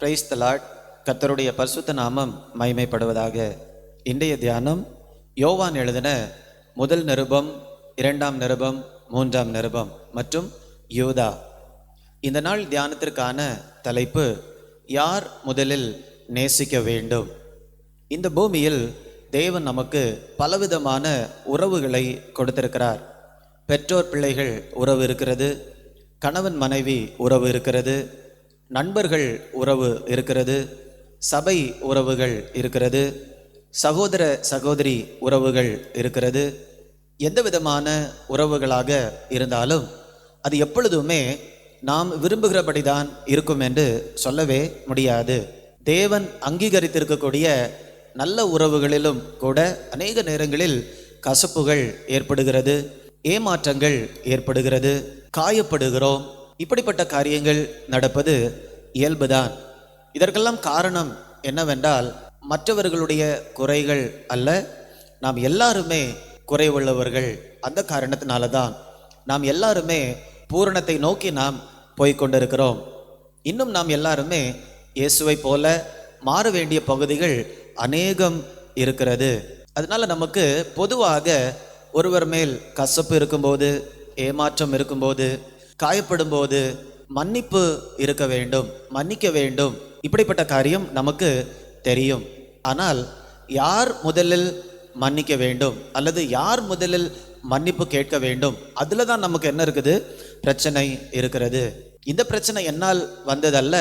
Praise the Lord. கர்த்தருடைய பரிசுத்த நாமம் மகிமைப்படுவதாக. இன்றைய தியானம் யோவான் எழுதின முதல் நிருபம், 2ஆம் நிருபம், 3ஆம் நிருபம் மற்றும் யூதா. இந்த நாள் தியானத்திற்கான தலைப்பு, யார் முதலில் நேசிக்க வேண்டும். இந்த பூமியில் தேவன் நமக்கு பலவிதமான உறவுகளை கொடுத்திருக்கிறார். பெற்றோர் பிள்ளைகள் உறவு இருக்கிறது, கணவன் மனைவி உறவு இருக்கிறது, நண்பர்கள் உறவு இருக்கிறது, சபை உறவுகள் இருக்கிறது, சகோதர சகோதரி உறவுகள் இருக்கிறது. எந்த விதமான உறவுகளாக இருந்தாலும் அது எப்பொழுதுமே நாம் விரும்புகிறபடிதான் இருக்கும் என்று சொல்லவே முடியாது. தேவன் அங்கீகரித்திருக்கக்கூடிய நல்ல உறவுகளிலும் கூட அநேக நேரங்களில் கசப்புகள் ஏற்படுகிறது, ஏமாற்றங்கள் ஏற்படுகிறது, காயப்படுகிறோம். இப்படிப்பட்ட காரியங்கள் நடப்பது இயல்புதான். இதற்கெல்லாம் காரணம் என்னவென்றால், மற்றவர்களுடைய குறைகள் அல்ல, நாம் எல்லாருமே குறைவுள்ளவர்கள். அந்த காரணத்தினால தான் நாம் எல்லாருமே பூரணத்தை நோக்கி நாம் போய்கொண்டிருக்கிறோம். இன்னும் நாம் எல்லாருமே இயேசுவை போல மாற வேண்டிய பகுதிகள் அநேகம் இருக்கிறது. அதனால நமக்கு பொதுவாக ஒருவர் மேல் கசப்பு இருக்கும்போது, ஏமாற்றம் இருக்கும்போது, காயப்படும் போது மன்னிப்பு இருக்க வேண்டும், மன்னிக்க வேண்டும். இப்படிப்பட்ட காரியம் நமக்கு தெரியும். ஆனால் யார் முதலில் மன்னிக்க வேண்டும் அல்லது யார் முதலில் மன்னிப்பு கேட்க வேண்டும், அதில் தான் நமக்கு என்ன இருக்குது, பிரச்சனை இருக்கிறது. இந்த பிரச்சனை என்னால் வந்ததல்ல,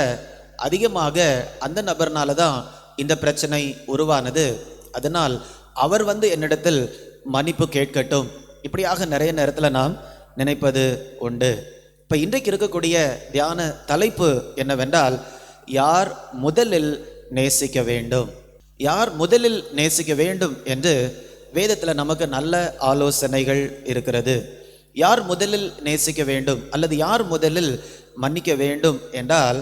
அதிகமாக அந்த நபர்னால தான் இந்த பிரச்சனை உருவானது. அதனால் அவர் என்னிடத்தில் மன்னிப்பு கேட்கட்டும், இப்படியாக நிறைய நேரத்தில் நாம் நினைப்பது உண்டு. இப்போ இன்றைக்கு இருக்கக்கூடிய தியான தலைப்பு என்னவென்றால், யார் முதலில் நேசிக்க வேண்டும். யார் முதலில் நேசிக்க வேண்டும் என்று வேதத்தில் நமக்கு நல்ல ஆலோசனைகள் இருக்கிறது. யார் முதலில் நேசிக்க வேண்டும் அல்லது யார் முதலில் மன்னிக்க வேண்டும் என்றால்,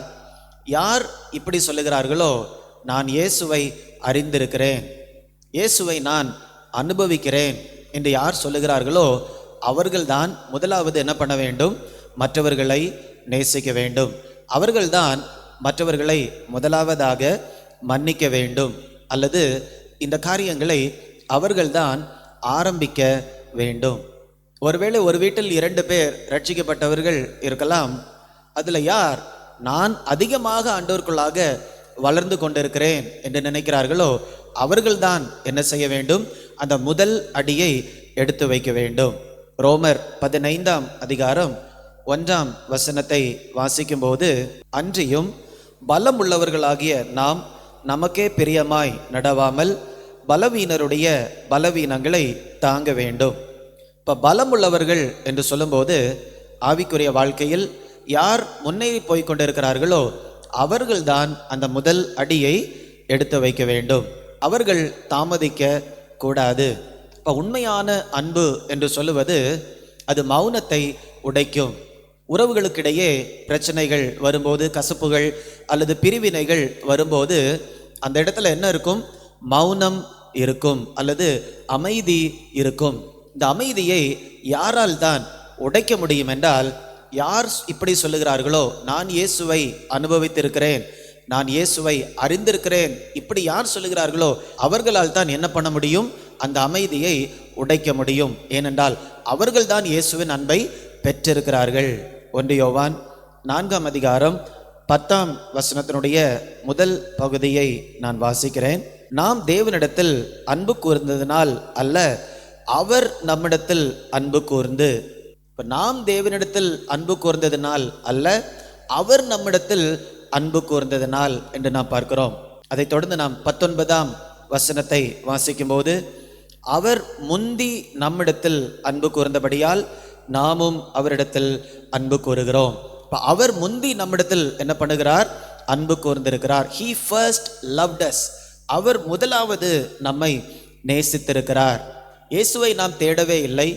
யார் இப்படி சொல்லுகிறார்களோ, நான் இயேசுவை அறிந்திருக்கிறேன், இயேசுவை நான் அனுபவிக்கிறேன் என்று யார் சொல்லுகிறார்களோ அவர்கள்தான் முதலாவது என்ன பண்ண வேண்டும், மற்றவர்களை நேசிக்க வேண்டும். அவர்கள்தான் மற்றவர்களை முதலாவதாக மன்னிக்க வேண்டும் அல்லது இந்த காரியங்களை அவர்கள்தான் ஆரம்பிக்க வேண்டும். ஒருவேளை ஒரு வீட்டில் 2 பேர் ரட்சிக்கப்பட்டவர்கள் இருக்கலாம். அதில் யார் நான் அதிகமாக ஆண்டவருக்குள்ளாக வளர்ந்து கொண்டிருக்கிறேன் என்று நினைக்கிறார்களோ அவர்கள்தான் என்ன செய்ய வேண்டும், அந்த முதல் அடியை எடுத்து வைக்க வேண்டும். ரோமர் 15ஆம் அதிகாரம் 1ஆம் வசனத்தை வாசிக்கும் போது, அன்றியும் பலம் உள்ளவர்களாகிய நாம் நமக்கே பிரியமாய் நடவாமல் பலவீனருடைய பலவீனங்களை தாங்க வேண்டும். இப்போ பலம் உள்ளவர்கள் என்று சொல்லும்போது, ஆவிக்குரிய வாழ்க்கையில் யார் முன்னேறி போய் கொண்டிருக்கிறார்களோ அவர்கள்தான் அந்த முதல் அடியை எடுத்து வைக்க வேண்டும். அவர்கள் தாமதிக்க கூடாது. இப்போ உண்மையான அன்பு என்று சொல்லுவது அது மௌனத்தை உடைக்கும். உறவுகளுக்கிடையே பிரச்சனைகள் வரும்போது, கசப்புகள் அல்லது பிரிவினைகள் வரும்போது அந்த இடத்துல என்ன இருக்கும், மௌனம் இருக்கும் அல்லது அமைதி இருக்கும். இந்த அமைதியை யாரால் தான் உடைக்க முடியும் என்றால், யார் இப்படி சொல்லுகிறார்களோ, நான் இயேசுவை அனுபவித்திருக்கிறேன், நான் இயேசுவை அறிந்திருக்கிறேன், இப்படி யார் சொல்லுகிறார்களோ அவர்களால் தான் என்ன பண்ண முடியும், அந்த அமைதியை உடைக்க முடியும். ஏனென்றால் அவர்கள்தான் இயேசுவின் அன்பை பெற்றிருக்கிறார்கள். 1 யோவான் 4ஆம் அதிகாரம் 10ஆம் வசனத்தினுடைய முதல் பகுதியை நான் வாசிக்கிறேன். நாம் தேவனிடத்தில் அன்பு கூர்ந்ததினால் அல்ல, அவர் நம்மிடத்தில் அன்பு கூர்ந்து. இப்போ நாம் தேவனிடத்தில் அன்பு கூர்ந்ததினால் அல்ல, அவர் நம்மிடத்தில் அன்பு கூர்ந்ததினால் என்று நாம் பார்க்கிறோம். அதைத் தொடர்ந்து நாம் 19ஆம் வசனத்தை வாசிக்கும் போது, அவர் முந்தி நம்மிடத்தில் அன்பு கூர்ந்தபடியால் நாமும் அவரிடத்தில் அன்பு கூறுகிறோம். அவர் முந்தி நம்மிடத்தில் என்ன பண்ணுகிறார், அன்பு கூர்ந்திருக்கிறார். He first loved us. அவர் முதலாவது நம்மை நேசித்திருக்கிறார். இயேசுவை நாம் தேடவே இல்லை,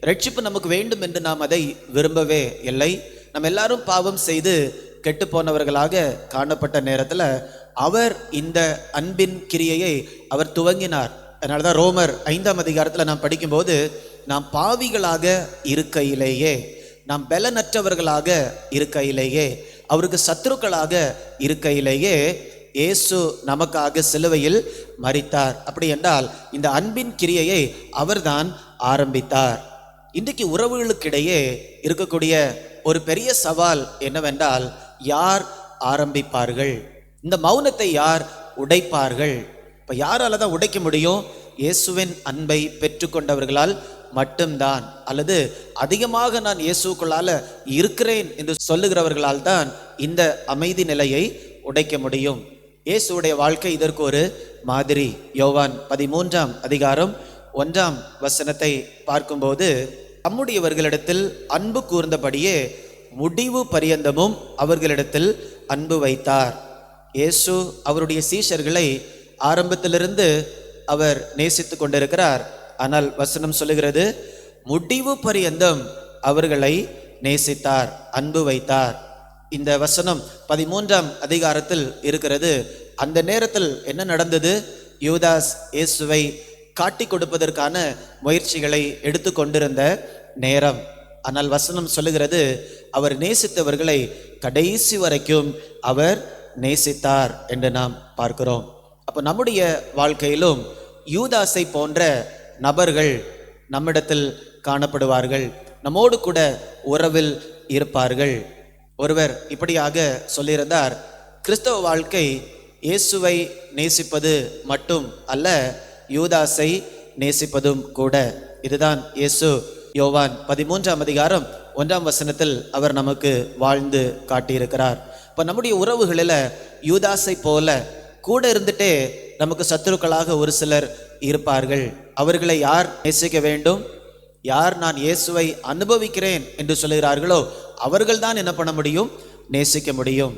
ரட்சிப்பு நமக்கு வேண்டும் என்று நாம் அதை விரும்பவே இல்லை. நம்ம எல்லாரும் பாவம் செய்து கெட்டு போனவர்களாக காணப்பட்ட நேரத்தில் அவர் இந்த அன்பின் கிரியையை அவர் துவங்கினார். அதனால தான் ரோமர் 5ஆம் அதிகாரத்தில் நாம் படிக்கும்போது, நாம் பாவிகளாக இருக்கையிலேயே, நாம் பலனற்றவர்களாக இருக்கையிலேயே அவருக்கு சத்துருக்களாக இருக்கையிலேயே இயேசு நமக்காக சிலுவையில் மரித்தார். அப்படி என்றால் இந்த அன்பின் கிரியையை அவர்தான் ஆரம்பித்தார். இன்றைக்கு உறவுகளுக்கிடையே இருக்கக்கூடிய ஒரு பெரிய சவால் என்னவென்றால், யார் ஆரம்பிப்பார்கள்? இந்த மௌனத்தை யார் உடைப்பார்கள்? இப்போ யாரால தான் உடைக்க முடியும்? இயேசுவின் அன்பை பெற்றுக்கொண்டவர்களால் மட்டும்தான், அல்லது அதிகமாக நான் இயேசுக்குள்ளால இருக்கிறேன் என்று சொல்லுகிறவர்களால் தான் இந்த அமைதி நிலையை உடைக்க முடியும். இயேசுடைய வாழ்க்கை இதற்கு ஒரு மாதிரி. யோவான் 13ஆம் அதிகாரம் 1ஆம் வசனத்தை பார்க்கும்போது, தம்முடையவர்களிடத்தில் அன்பு கூர்ந்தபடியே முடிவு பரியந்தமும் அவர்களிடத்தில் அன்பு வைத்தார். இயேசு அவருடைய சீஷர்களை ஆரம்பத்திலிருந்து அவர் நேசித்து கொண்டிருக்கிறார். ஆனால் வசனம் சொல்லுகிறது, முடிவு பரியந்தம் அவர்களை நேசித்தார், அன்பு வைத்தார். இந்த வசனம் 13ஆம் அதிகாரத்தில் இருக்கிறது. அந்த நேரத்தில் என்ன நடந்தது? யூதாஸ் இயேசுவை காட்டி கொடுப்பதற்கான முயற்சிகளை எடுத்து கொண்டிருந்த நேரம். ஆனால் வசனம் சொல்லுகிறது, அவர் நேசித்தவர்களை கடைசி வரைக்கும் அவர் நேசித்தார் என்று நாம் பார்க்கிறோம். அப்போ நம்முடைய வாழ்க்கையிலும் யூதாசை போன்ற நபர்கள் நம்மிடத்தில் காணப்படுவார்கள், நம்மோடு கூட உறவில் இருப்பார்கள். ஒருவர் இப்படியாக சொல்லியிருந்தார், கிறிஸ்தவ வாழ்க்கை இயேசுவை நேசிப்பது மட்டும் அல்ல, யூதாசை நேசிப்பதும் கூட. இதுதான் இயேசு யோவான் 13ஆம் அதிகாரம் 1ஆம் வசனத்தில் அவர் நமக்கு வாழ்ந்து காட்டியிருக்கிறார். இப்போ நம்முடைய உறவுகளில் யூதாசை போல கூட இருந்துட்டே நமக்கு சத்துருக்களாக ஒரு சிலர் இருப்பார்கள். அவர்களை யார் நேசிக்க வேண்டும்? யார் நான் இயேசுவை அனுபவிக்கிறேன் என்று சொல்லுகிறார்களோ அவர்கள் தான் என்ன பண்ண முடியும்? நேசிக்க முடியும்.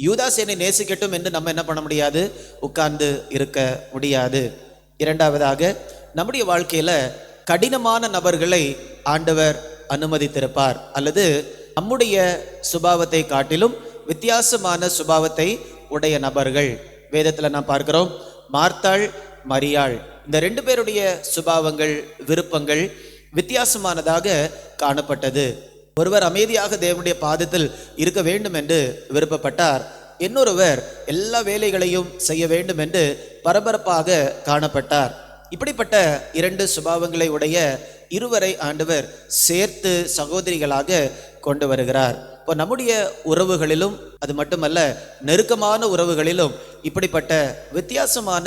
யூதாஸ் என்னை நேசிக்கட்டும் என்று நம்ம என்ன பண்ண முடியாது? உட்கார்ந்து இருக்க முடியாது. இரண்டாவதாக, நம்முடைய வாழ்க்கையில கடினமான நபர்களை ஆண்டவர் அனுமதித்திருப்பார், அல்லது நம்முடைய சுபாவத்தை காட்டிலும் வித்தியாசமான சுபாவத்தை உடைய நபர்கள். வேதத்தில் நாம் பார்க்கிறோம், மார்த்தாள், மரியாள், இந்த 2 பேருடைய சுபாவங்கள், விருப்பங்கள் வித்தியாசமானதாக காணப்பட்டது. ஒருவர் அமைதியாக தேவனுடைய பாதத்தில் இருக்க வேண்டும் என்று விருப்பப்பட்டார். இன்னொருவர் எல்லா வேலைகளையும் செய்ய வேண்டும் என்று பரபரப்பாக காணப்பட்டார். இப்படிப்பட்ட 2 சுபாவங்களை உடைய இருவரை ஆண்டவர் சேர்த்து சகோதரிகளாக கொண்டு வருகிறார். இப்போ நம்முடைய உறவுகளிலும், அது மட்டுமல்ல நெருக்கமான உறவுகளிலும் இப்படிப்பட்ட வித்தியாசமான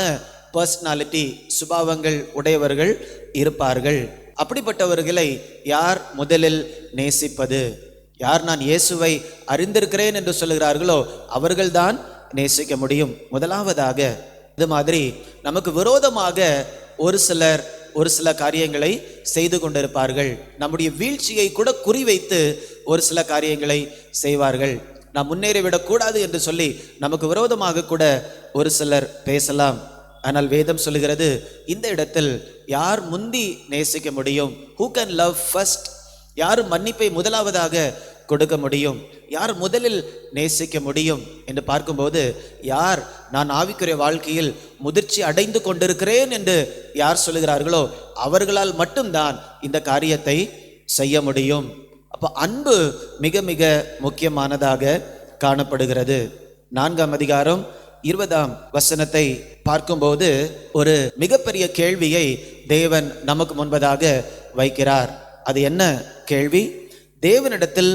பர்சனாலிட்டி, சுபாவங்கள் உடையவர்கள் இருப்பார்கள். அப்படிப்பட்டவர்களை யார் முதலில் நேசிப்பது? யார் நான் இயேசுவை அறிந்திருக்கிறேன் என்று சொல்லுகிறார்களோ அவர்கள்தான் நேசிக்க முடியும். முதலாவதாக, இது மாதிரி நமக்கு விரோதமாக ஒரு சில காரியங்களை செய்து கொண்டிருப்பார்கள். நம்முடைய வீழ்ச்சியை கூட குறிவைத்து ஒரு சில காரியங்களை செய்வார்கள். நாம் முன்னேறிவிடக்கூடாது என்று சொல்லி நமக்கு விரோதமாக கூட ஒரு சிலர் பேசலாம். ஆனால் வேதம் சொல்லுகிறது, இந்த இடத்தில் யார் முந்தி நேசிக்க முடியும்? Who can love first? யார் மன்னிப்பை முதலாவதாக கொடுக்க முடியும்? யார் முதலில் நேசிக்க முடியும் என்று பார்க்கும்போது, யார் நான் ஆவிக்குரிய வாழ்க்கையில் முதிர்ச்சி அடைந்து கொண்டிருக்கிறேன் என்று யார் சொல்லுகிறார்களோ அவர்களால் மட்டும்தான் இந்த காரியத்தை செய்ய முடியும். அப்போ அன்பு மிக மிக முக்கியமானதாக காணப்படுகிறது. 4ஆம் அதிகாரம் 20ஆம் வசனத்தை பார்க்கும்போது ஒரு மிகப்பெரிய கேள்வியை தேவன் நமக்கு முன்பதாக வைக்கிறார். அது என்ன கேள்வி? தேவனிடத்தில்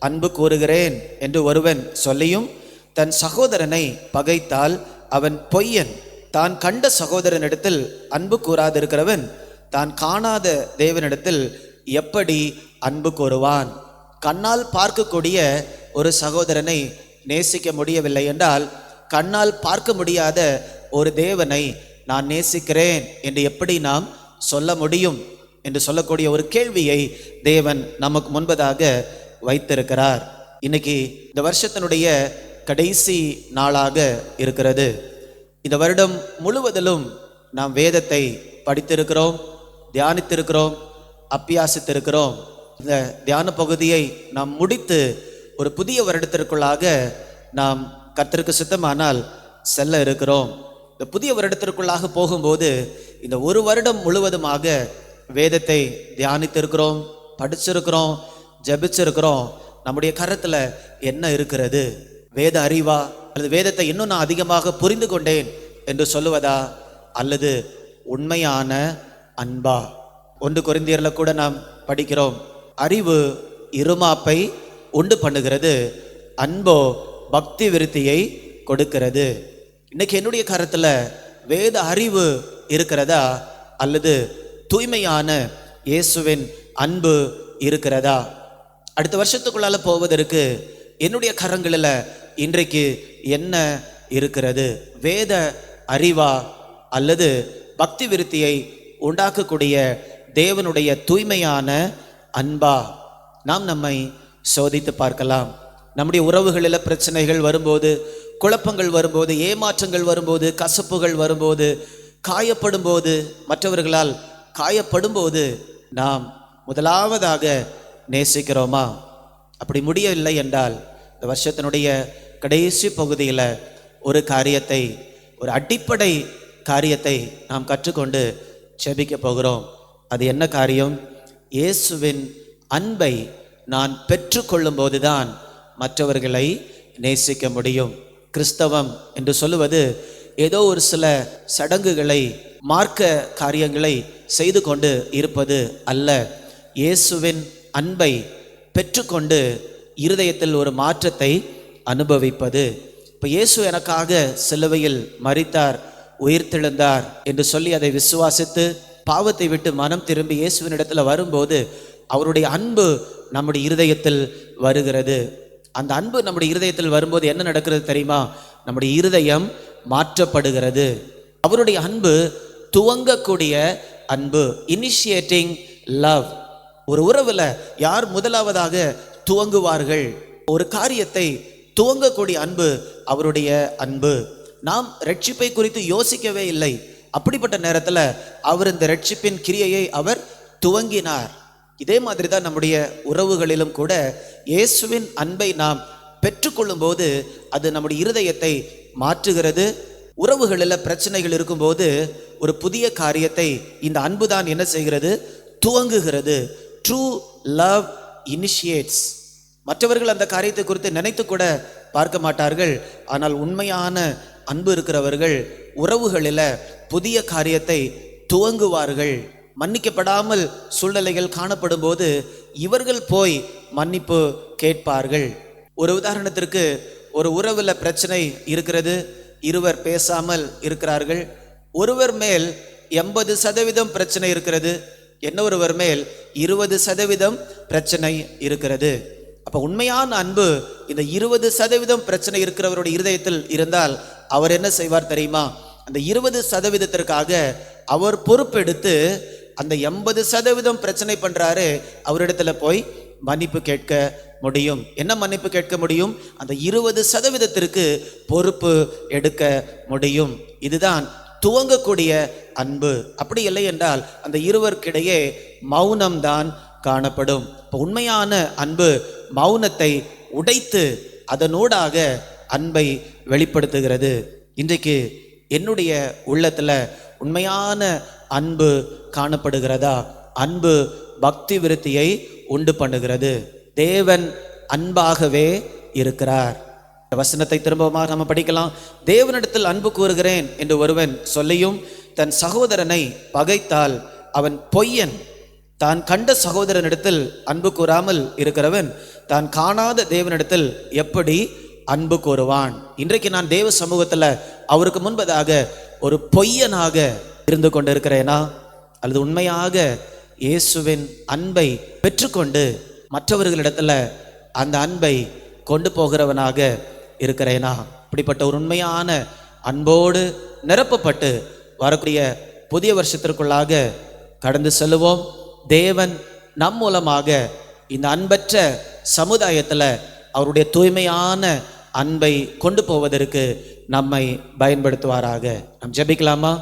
அன்பு கூறுகிறேன் என்று ஒருவன் சொல்லியும் தன் சகோதரனை பகைத்தால் அவன் பொய்யன். தான் கண்ட சகோதரனிடத்தில் அன்பு கூறாதிருக்கிறவன் தான் காணாத தேவனிடத்தில் எப்படி அன்பு கூறுவான்? கண்ணால் பார்க்கக்கூடிய ஒரு சகோதரனை நேசிக்க முடியவில்லை என்றால், கண்ணால் பார்க்க முடியாத ஒரு தேவனை நான் நேசிக்கிறேன் என்று எப்படி நாம் சொல்ல முடியும் என்று சொல்லக்கூடிய ஒரு கேள்வியை தேவன் நமக்கு முன்பதாக வைத்திருக்கிறார். இன்னைக்கு இந்த வருஷத்தினுடைய கடைசி நாளாக இருக்கிறது. இந்த வருடம் முழுவதிலும் நாம் வேதத்தை படித்திருக்கிறோம், தியானித்திருக்கிறோம், அப்பியாசித்திருக்கிறோம். இந்த தியான பகுதியை நாம் முடித்து ஒரு புதிய வருடத்திற்குள்ளாக நாம் கர்த்தருக்கு சித்தமானால் செல்ல இருக்கிறோம். இந்த புதிய வருடத்திற்குள்ளாக போகும்போது இந்த ஒரு வருடம் முழுவதுமாக வேதத்தை தியானித்திருக்கிறோம், படிச்சிருக்கிறோம், ஜெபிச்சிருக்கிறோம். நம்முடைய கரத்தில் என்ன இருக்கிறது? வேத அறிவா, அல்லது வேதத்தை இன்னும் நான் அதிகமாக புரிந்து கொண்டேன் என்று சொல்லுவதா, அல்லது உண்மையான அன்பா? 1 கொரிந்தியர்ல கூட நாம் படிக்கிறோம், அறிவு இருமாப்பை உண்டு பண்ணுகிறது, அன்போ பக்தி விருத்தியை கொடுக்கிறது. இன்னைக்கு என்னுடைய கருத்துல வேத அறிவு இருக்கிறதா, அல்லது தூய்மையான இயேசுவின் அன்பு இருக்கிறதா? அடுத்த வருஷத்துக்குள்ளால போவதற்கு என்னுடைய கரங்களில் இன்றைக்கு என்ன இருக்கிறது? வேத அறிவா, அல்லது பக்தி விருத்தியை உண்டாக்கக்கூடிய தேவனுடைய தூய்மையான அன்பா? நாம் நம்மை சோதித்து பார்க்கலாம். நம்முடைய உறவுகளில் பிரச்சனைகள் வரும்போது, குழப்பங்கள் வரும்போது, ஏமாற்றங்கள் வரும்போது, கசப்புகள் வரும்போது, காயப்படும் போது, மற்றவர்களால் காயப்படும் போது நாம் முதலாவதாக நேசிக்கிறோமா? அப்படி முடியவில்லை என்றால் இந்த வருஷத்தினுடைய கடைசி பகுதியில் ஒரு காரியத்தை, ஒரு அடிப்படை காரியத்தை நாம் கற்றுக்கொண்டு செபிக்க போகிறோம். அது என்ன காரியம்? இயேசுவின் அன்பை நான் பெற்றுக்கொள்ளும் போதுதான் மற்றவர்களை நேசிக்க முடியும். கிறிஸ்தவம் என்று சொல்லுவது ஏதோ ஒரு சில சடங்குகளை, மார்க்க காரியங்களை செய்து கொண்டு இருப்பது அல்ல. இயேசுவின் அன்பை பெற்றுக்கொண்டு இருதயத்தில் ஒரு மாற்றத்தை அனுபவிப்பது. இப்போ இயேசு எனக்காக சிலுவையில் மரித்தார், உயிர்த்தெழுந்தார் என்று சொல்லி அதை விசுவாசித்து பாவத்தை விட்டு மனம் திரும்பி இயேசுவின் இடத்துல வரும்போது அவருடைய அன்பு நம்முடைய இருதயத்தில் வருகிறது. அந்த அன்பு நம்முடைய இருதயத்தில் வரும்போது என்ன நடக்கிறது தெரியுமா? நம்முடைய இருதயம் மாற்றப்படுகிறது. அவருடைய அன்பு துவங்கக்கூடிய அன்பு, இனிஷியேட்டிங் லவ். ஒரு உறவுல யார் முதலாவதாக துவங்குவார்கள்? ஒரு காரியத்தை துவங்கக்கூடிய அன்பு அவருடைய அன்பு. நாம் ரட்சிப்பை குறித்து யோசிக்கவே இல்லை. அப்படிப்பட்ட நேரத்தில் அவர் இந்த ரட்சிப்பின் கிரியையை அவர் துவங்கினார். இதே மாதிரி தான் நம்முடைய உறவுகளிலும் கூட இயேசுவின் அன்பை நாம் பெற்றுக்கொள்ளும் போது அது நம்முடைய இருதயத்தை மாற்றுகிறது. உறவுகளில் பிரச்சனைகள் இருக்கும்போது ஒரு புதிய காரியத்தை இந்த அன்பு தான் என்ன செய்கிறது? துவங்குகிறது. True love initiates. மற்றவர்கள் அந்த காரியத்தை குறித்து நினைத்து கூட பார்க்க மாட்டார்கள். ஆனால் உண்மையான அன்பு இருக்கிறவர்கள் உறவுகளில் புதிய காரியத்தை துவங்குவார்கள். மன்னிக்கப்படாமல் சூழ்நிலைகள் காணப்படும் போது இவர்கள் போய் மன்னிப்பு கேட்பார்கள். ஒரு உதாரணத்திற்கு, ஒரு உறவுல பிரச்சனை இருக்கிறது, இருவர் பேசாமல் இருக்கிறார்கள். ஒருவர் மேல் 80% பிரச்சனை இருக்கிறது, இன்னொருவர் மேல் 20% பிரச்சனை இருக்கிறது. அப்ப உண்மையான அன்பு இந்த 20% பிரச்சனை இருக்கிறவருடைய இருதயத்தில் இருந்தால் அவர் என்ன செய்வார் தெரியுமா? அந்த 20%த்திற்காக அவர் பொறுப்பெடுத்து அந்த 80% பிரச்சனை பண்றாரு, அவரிடத்துல போய் மன்னிப்பு கேட்க முடியும். என்ன மன்னிப்பு கேட்க முடியும்? அந்த 20%த்திற்கு பொறுப்பு எடுக்க முடியும். இதுதான் துவங்கக்கூடிய அன்பு. அப்படி இல்லை என்றால் அந்த இருவருக்கிடையே மௌனம்தான் காணப்படும். இப்போ உண்மையான அன்பு மௌனத்தை உடைத்து அதனூடாக அன்பை வெளிப்படுத்துகிறது. இன்றைக்கு என்னுடைய உள்ளத்துல உண்மையான அன்பு காணப்படுகிறதா? அன்பு பக்தி விருத்தியை உண்டு பண்ணுகிறது. தேவன் அன்பாகவே இருக்கிறார். வசனத்தை திரும்பமாக நம்ம படிக்கலாம். தேவனிடத்தில் அன்பு கூறுகிறேன் என்று ஒருவன் சொல்லியும் தன் சகோதரனை பகைத்தால் அவன் பொய்யன். தான் கண்ட சகோதரனிடத்தில் அன்பு கூறாமல் இருக்கிறவன் தான் காணாத தேவனிடத்தில் எப்படி அன்பு கூறுவான்? இன்றைக்கு நான் தேவ சமூகத்தில் அவருக்கு முன்பதாக ஒரு பொய்யனாக இருந்து கொண்டிருக்கிறேனா, அல்லது உண்மையாக இயேசுவின் அன்பை பெற்றுக்கொண்டு மற்றவர்களிடத்துல அந்த அன்பை கொண்டு போகிறவனாக இருக்கிறேனா? இப்படிப்பட்ட ஒரு உண்மையான அன்போடு நிரப்பப்பட்டு வரக்கூடிய புதிய வருஷத்திற்குள்ளாக கடந்து செல்லுவோம். தேவன் நம் மூலமாக இந்த அன்பற்ற சமுதாயத்தில் அவருடைய தூய்மையான அன்பை கொண்டு போவதற்கு நம்மை பயன்படுத்துவாராக. நாம் ஜெபிக்கலாமா?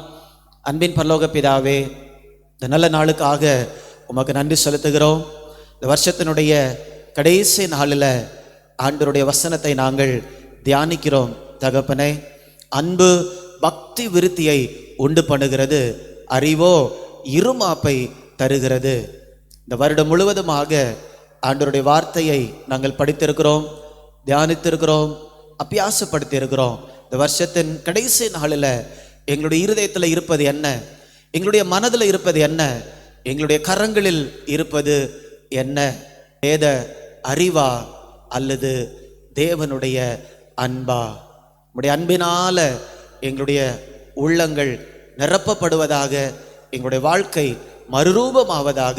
அன்பின் பரலோக பிதாவே, இந்த நல்ல நாளுக்காக உமக்கு நன்றி செலுத்துகிறோம். இந்த வருஷத்தினுடைய கடைசி நாளில் ஆண்டவருடைய வசனத்தை நாங்கள் தியானிக்கிறோம். தகப்பனே, அன்பு பக்தி விருத்தியை உண்டு பண்ணுகிறது, அறிவோ இருமாப்பை தருகிறது. இந்த வருடம் முழுவதுமாக ஆண்டவருடைய வார்த்தையை நாங்கள் படித்திருக்கிறோம், தியானித்திருக்கிறோம். அபியாசப்படுத்தி இருக்கிறோம். இந்த வருஷத்தின் கடைசி நாளில் எங்களுடைய இருதயத்தில் இருப்பது என்ன, எங்களுடைய மனதில் இருப்பது என்ன, எங்களுடைய கரங்களில் இருப்பது என்ன? வேத அறிவா அல்லது தேவனுடைய அன்பா? உம்முடைய அன்பினால எங்களுடைய உள்ளங்கள் நிரப்பப்படுவதாக, எங்களுடைய வாழ்க்கை மறுரூபமாவதாக.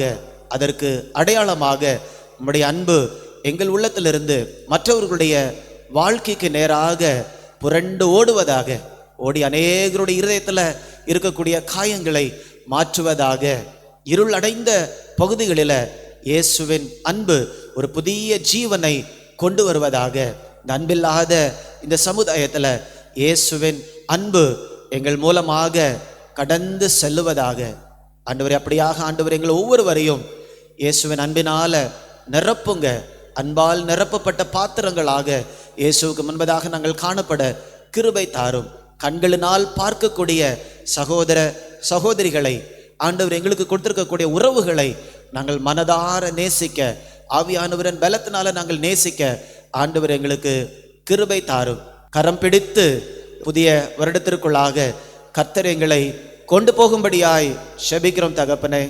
அதற்கு அடையாளமாக உம்முடைய அன்பு எங்கள் உள்ளத்திலிருந்து மற்றவர்களுடைய வாழ்க்கைக்கு நேராக புரண்டு ஓடுவதாக, ஓடி அநேகருடைய இருதயத்தில் இருக்கக்கூடிய காயங்களை மாற்றுவதாக. இருள் அடைந்த பகுதிகளில் இயேசுவின் அன்பு ஒரு புதிய ஜீவனை கொண்டு வருவதாக. இந்த அன்பில்லாத இந்த சமுதாயத்தில் இயேசுவின் அன்பு எங்கள் மூலமாக கடந்து செல்லுவதாக. ஆண்டவரே, அப்படியாக ஆண்டவர் எங்கள் ஒவ்வொருவரையும் இயேசுவின் அன்பினால நிரப்புங்க. அன்பால் நிரப்பப்பட்ட பாத்திரங்களாக இயேசுவுக்கு முன்பதாக நாங்கள் காணப்பட கிருபை தாரும். கண்களினால் பார்க்கக்கூடிய சகோதர சகோதரிகளை, ஆண்டவர் எங்களுக்கு கொடுத்திருக்கக்கூடிய உறவுகளை நாங்கள் மனதார நேசிக்க, ஆவியானவரின் பலத்தினால நாங்கள் நேசிக்க ஆண்டவர் எங்களுக்கு கிருபை தாரும். கரம் பிடித்து புதிய வருடத்திற்குள்ளாக கர்த்தர் எங்களை கொண்டு போகும்படியாய் செபிக்கிறோம் தகப்பனே.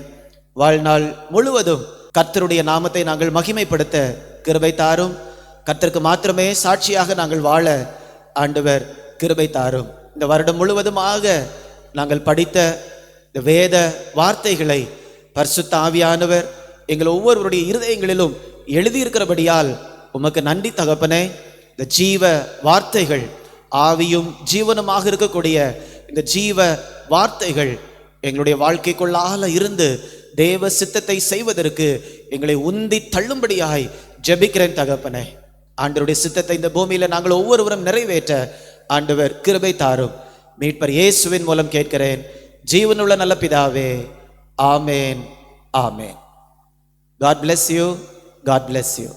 வாழ்நாள் முழுவதும் கர்த்தருடைய நாமத்தை நாங்கள் மகிமைப்படுத்த கிருபை தாரும். கர்த்தருக்கு மாத்திரமே சாட்சியாக நாங்கள் வாழ ஆண்டவர் கிருபை தாரும். இந்த வருடம் முழுவதுமாக நாங்கள் படித்த இந்த வேத வார்த்தைகளை பரிசுத்த ஆவியானவர் எங்கள் ஒவ்வொருவருடைய இருதயங்களிலும் எழுதியிருக்கிறபடியால் உமக்கு நன்றி தகப்பனே. இந்த ஜீவ வார்த்தைகள், ஆவியும் ஜீவனுமாக இருக்கக்கூடிய இந்த ஜீவ வார்த்தைகள் எங்களுடைய வாழ்க்கைக்குள்ளால இருந்து தேவ சித்தத்தை செய்வதற்கு எங்களை உந்தி தள்ளும்படியாய் ஜெபிக்கிறேன் தகப்பனே. ஆண்டவருடைய சித்தத்தை இந்த பூமியில நாங்கள் ஒவ்வொருவரும் நிறைவேற்ற ஆண்டவர் கிருபை தாரும். மீட்பர் இயேசுவின் மூலம் கேட்கிறேன் ஜீவனுள்ள நல்ல பிதாவே, ஆமேன், ஆமேன். God bless you. God bless you.